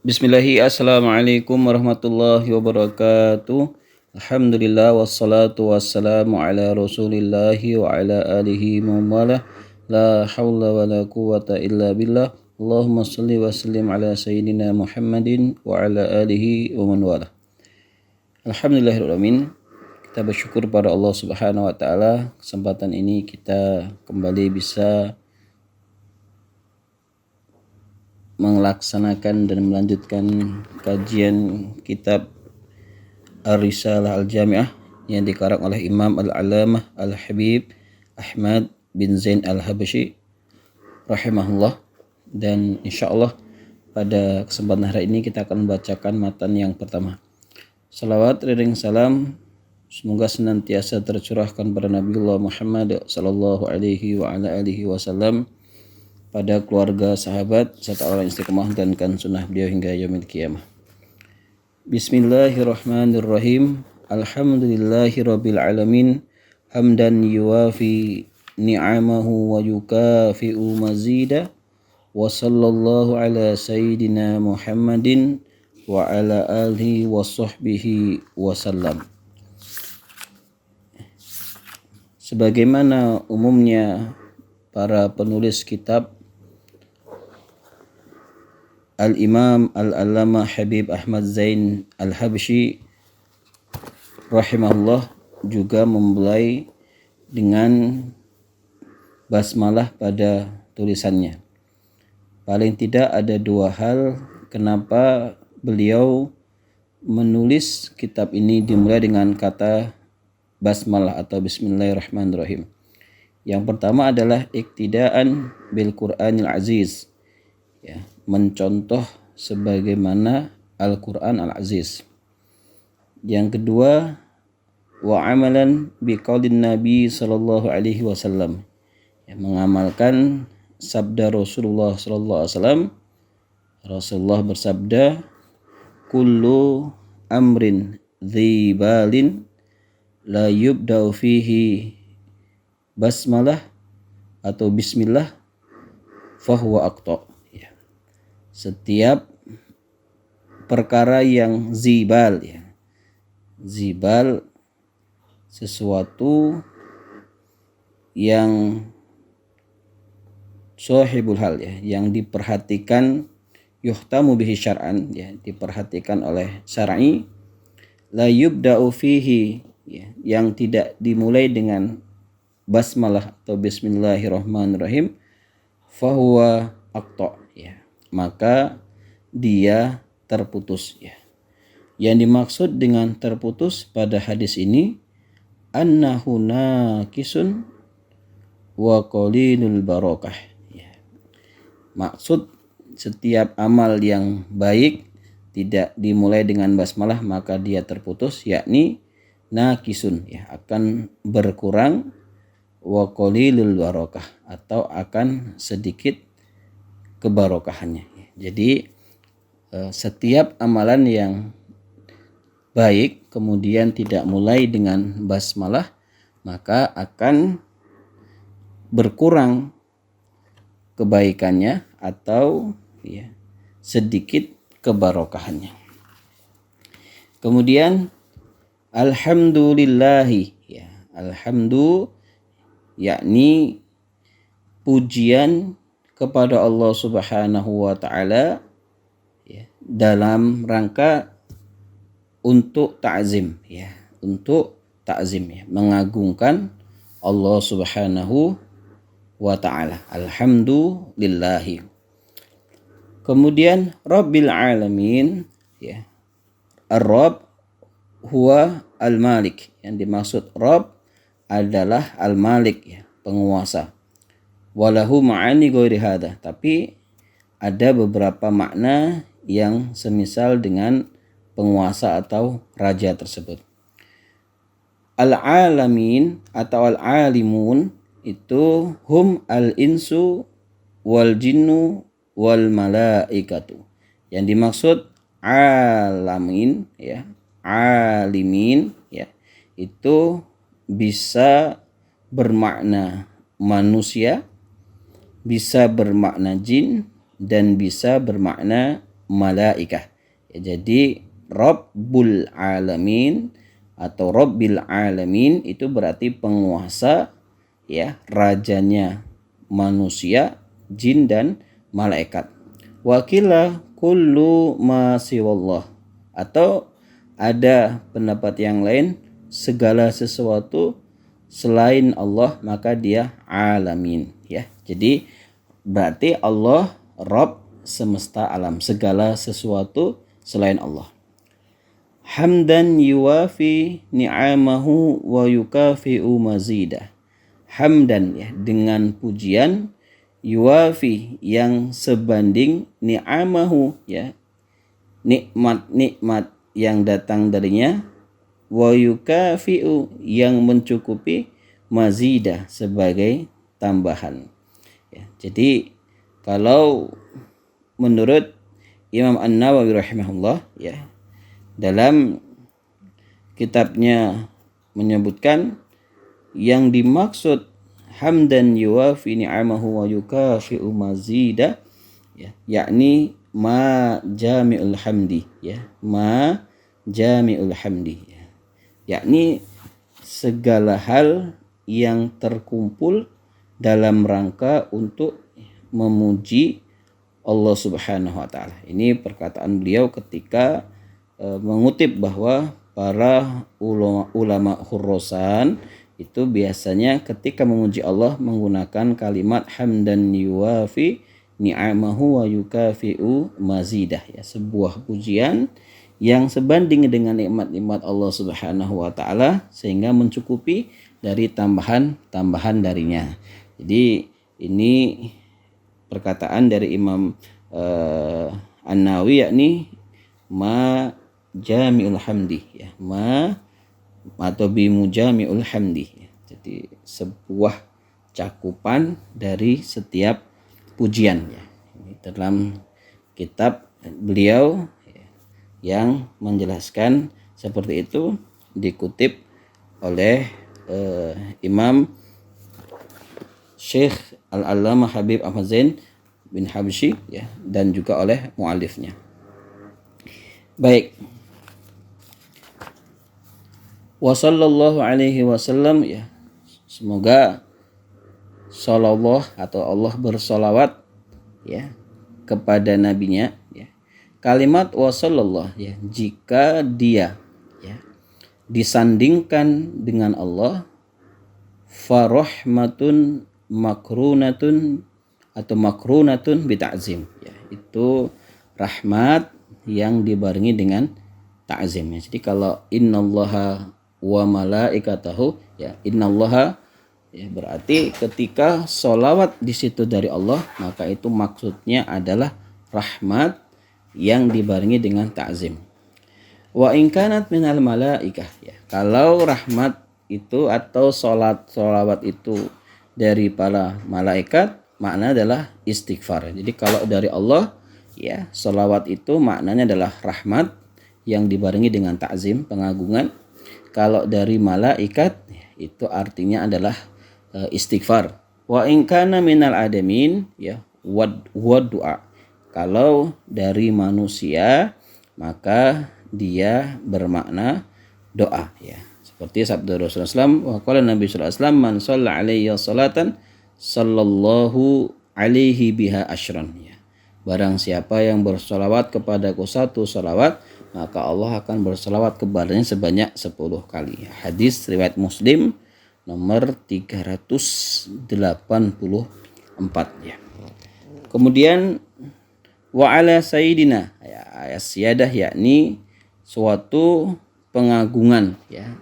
Bismillahi, assalamualaikum warahmatullahi wabarakatuh. Alhamdulillah wassalatu wassalamu ala rasulillahi wa ala alihi mawala. La hawla wa la quwata illa billah. Allahumma salli wa sallim ala sayyidina Muhammadin wa ala alihi wa man wala. Alhamdulillahirrahmanirrahim. Kita bersyukur pada Allah subhanahu wa ta'ala. Kesempatan ini kita kembali bisa melaksanakan dan melanjutkan kajian kitab Ar-Risalah Al-Jami'ah yang dikarang oleh Imam Al-Alamah Al-Habib Ahmad bin Zain Al-Habsyi rahimahullah. Dan insyaallah pada kesempatan hari ini kita akan membacakan matan yang pertama. Salawat ring salam semoga senantiasa tercurahkan pada Nabiullah Muhammad sallallahu alaihi wa ala alihi wasallam, pada keluarga, sahabat, serta orang istiqomah dan sunnah beliau hingga yaumil qiyamah. Bismillahirrahmanirrahim. Alhamdulillahirabbil alamin. Hamdan yuwafi ni'amahu wa yukafi'u mazida. Wa sallallahu ala sayyidina Muhammadin wa ala alihi wa sahbihi wasallam. Sebagaimana umumnya para penulis kitab, Al-Imam Al-Allamah Habib Ahmad Zain Al-Habsyi rahimahullah juga memulai dengan basmalah pada tulisannya. Paling tidak ada dua hal kenapa beliau menulis kitab ini dimulai dengan kata basmalah atau bismillahirrahmanirrahim. Yang pertama adalah iktidaan bil Qur'anil Aziz, ya, mencontoh sebagaimana Al-Quran Al-Aziz. Yang kedua, wa amalan biqaulin Nabi sallallahu alaihi wasallam, ya, mengamalkan sabda Rasulullah sallallahu alaihi wasallam. Rasulullah bersabda, kullu amrin dzibalin la yubda'u fihi basmalah atau bismillah fahuwa aqta. Setiap perkara yang zibal, ya, zibal sesuatu yang sahibul hal, ya, yang diperhatikan, yuhtamu bihi syar'an, ya, diperhatikan oleh syar'i, la yubda'u fihi, ya, yang tidak dimulai dengan basmalah atau bismillahirrahmanirrahim, fahuwa aqta, ya, maka dia terputus, ya. Yang dimaksud dengan terputus pada hadis ini annahu naqisun wa qalilul barakah, ya. Maksud setiap amal yang baik tidak dimulai dengan basmalah maka dia terputus, yakni naqisun, ya, akan berkurang, wa qalilul barakah, atau akan sedikit kebarokahannya. Jadi setiap amalan yang baik kemudian tidak mulai dengan basmalah maka akan berkurang kebaikannya atau, ya, sedikit kebarokahannya. Kemudian alhamdulillahi, ya, alhamdu yakni pujian kepada Allah Subhanahu wa taala, ya, dalam rangka untuk ta'zim, ya, untuk ta'zim, ya, mengagungkan Allah Subhanahu wa taala. Alhamdulillahi. Kemudian Rabbil alamin, ya. Ar-Rabb huwa al-Malik. Yang dimaksud Rabb adalah al-Malik, ya, penguasa. Walahu ma'ani ghairi hadha, tapi ada beberapa makna yang semisal dengan penguasa atau raja tersebut. Al-alamin atau al-alimun itu hum al-insu wal jinnu wal malaikatu. Yang dimaksud alamin, ya, alimin, ya, itu bisa bermakna manusia, bisa bermakna jin, dan bisa bermakna malaikah. Ya, jadi Rabbul Alamin atau Rabbil Alamin itu berarti penguasa, ya, rajanya manusia, jin dan malaikat. Wakila kullu ma siwallah, atau ada pendapat yang lain, segala sesuatu selain Allah maka dia alamin, ya. Jadi berarti Allah Rabb semesta alam, segala sesuatu selain Allah. Hamdan yuwafi ni'amahu wa yukafi'u mazidah. Hamdan, ya, dengan pujian, yuwafi yang sebanding, ni'amahu, ya, nikmat-nikmat yang datang darinya, wa yukafi'u yang mencukupi, mazidah sebagai tambahan. Ya, jadi kalau menurut Imam An-Nawawi rahimahullah, ya, dalam kitabnya menyebutkan yang dimaksud hamdan yuwafi ni'amahu wa yukafi'u mazida, ya, yakni ma jami'ul hamdi, ya, ma jami'ul hamdi, ya, yakni segala hal yang terkumpul dalam rangka untuk memuji Allah Subhanahu wa taala. Ini perkataan beliau ketika mengutip bahwa para ulama khurasan itu biasanya ketika memuji Allah menggunakan kalimat hamdan yuwafi ni'amahu wa yukafi'u mazidah, ya, sebuah pujian yang sebanding dengan nikmat-nikmat Allah Subhanahu wa taala sehingga mencukupi dari tambahan-tambahan darinya. Jadi ini perkataan dari Imam An-Nawawi, yakni ma jami'ul hamdi, ya, ma atau bimujami'ul hamdi, ya. Jadi sebuah cakupan dari setiap pujian, ya. Ini dalam kitab beliau, ya, yang menjelaskan seperti itu dikutip oleh Imam Syekh Al-Allamah Habib Ahmad Zain bin Habsyi, ya, dan juga oleh muallifnya. Baik. Wa sallallahu alaihi wasallam, ya. Semoga sallallahu atau Allah bersolawat, ya, kepada nabinya, ya. Kalimat wa sallallahu, ya, jika dia, ya, disandingkan dengan Allah, farahmatun makrunatun atau makrunatun bita'zim, ya, itu rahmat yang dibarengi dengan ta'zim, ya. Jadi kalau innallaha wa malaikatahu, ya, innallaha, ya, berarti ketika sholawat di situ dari Allah maka itu maksudnya adalah rahmat yang dibarengi dengan ta'zim. Wa in kanat minal malaikah, ya, kalau rahmat itu atau sholawat itu dari para malaikat, makna adalah istighfar. Jadi kalau dari Allah, ya, sholawat itu maknanya adalah rahmat yang dibarengi dengan ta'zim, pengagungan. Kalau dari malaikat, itu artinya adalah istighfar. Wa in kana minal adamin, ya, wa du'a. Kalau dari manusia maka dia bermakna doa, ya. Seperti sabda Rasulullah SAW, wa qala Nabi sallallahu alaihi wasallam, man shalla alayya salatan sallallahu alaihi biha asyran, ya. Barang siapa yang bersolawat kepadaku satu solawat, maka Allah akan bersolawat kepadanya sebanyak 10 kali. Hadis riwayat Muslim nomor 384, ya. Kemudian wa ala sayyidina, ya, siyadah, yakni suatu pengagungan, ya,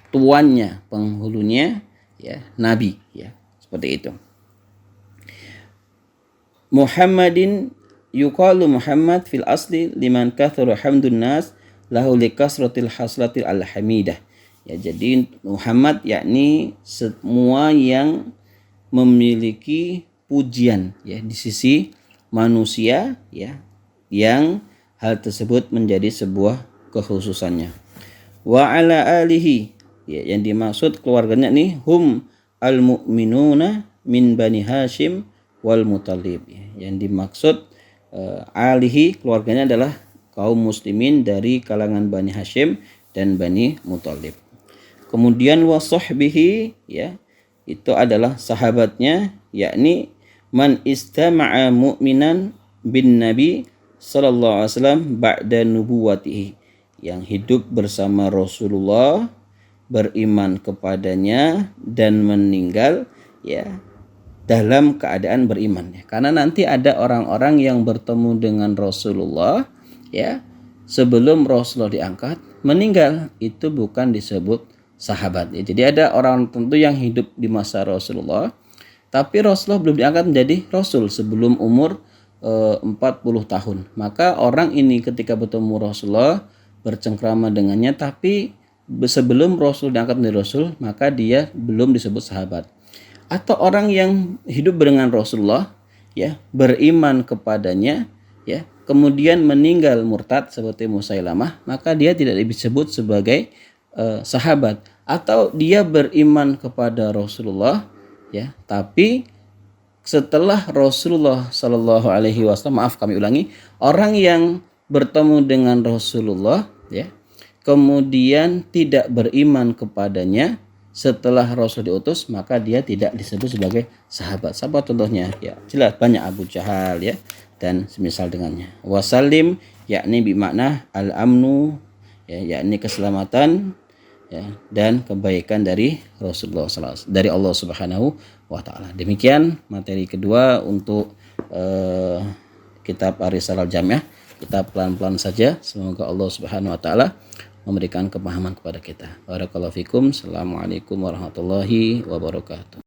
tuannya, penghulunya, ya, nabi, ya, seperti itu. Muhammadin yuqalu Muhammad fil asli liman kathura hamdun nas lahu likasratil haslatil alhamidah, ya. Jadi Muhammad yakni semua yang memiliki pujian, ya, di sisi manusia, ya, yang hal tersebut menjadi sebuah kekhususannya. Wa ala alihi, ya, yang dimaksud keluarganya nih hum al mu'minuna min bani Hashim wal Muttalib, ya. Yang dimaksud alihi, keluarganya adalah kaum muslimin dari kalangan Bani Hashim dan Bani Muthalib. Kemudian wa sahbihi, ya, itu adalah sahabatnya, yakni man istama'a mu'minan bin Nabi sallallahu alaihi wasallam ba'da nubuwatihi, yang hidup bersama Rasulullah, beriman kepadanya dan meninggal, ya, dalam keadaan beriman, ya. Karena nanti ada orang-orang yang bertemu dengan Rasulullah, ya, sebelum Rasulullah diangkat, meninggal, itu bukan disebut sahabat, ya. Jadi ada orang tentu yang hidup di masa Rasulullah, tapi Rasulullah belum diangkat menjadi Rasul sebelum umur 40 tahun. Maka orang ini ketika bertemu Rasulullah, bercengkrama dengannya, tapi sebelum Rasul diangkat menjadi Rasul, maka dia belum disebut sahabat. Atau orang yang hidup dengan Rasulullah, ya, beriman kepadanya, ya, kemudian meninggal murtad seperti Musailamah, maka dia tidak disebut sebagai sahabat. Atau dia beriman kepada Rasulullah, ya, tapi setelah Rasulullah Shallallahu Alaihi Wasallam, maaf kami ulangi, orang yang bertemu dengan Rasulullah, ya, kemudian tidak beriman kepadanya setelah Rasul diutus, maka dia tidak disebut sebagai sahabat. Sahabat contohnya, ya, jelas banyak, Abu Jahal, ya, dan semisal dengannya. Wasalim, yakni bermakna al-amnu, ya, yakni keselamatan, ya, dan kebaikan dari Rasulullah SAW, dari Allah Subhanahu wa Ta'ala. Demikian materi kedua untuk kitab Ar-Risalah Al-Jami'ah. Kita pelan-pelan saja, semoga Allah Subhanahu wa Ta'ala memberikan kepahaman kepada kita. Barakallahu fikum. Assalamualaikum warahmatullahi wabarakatuh.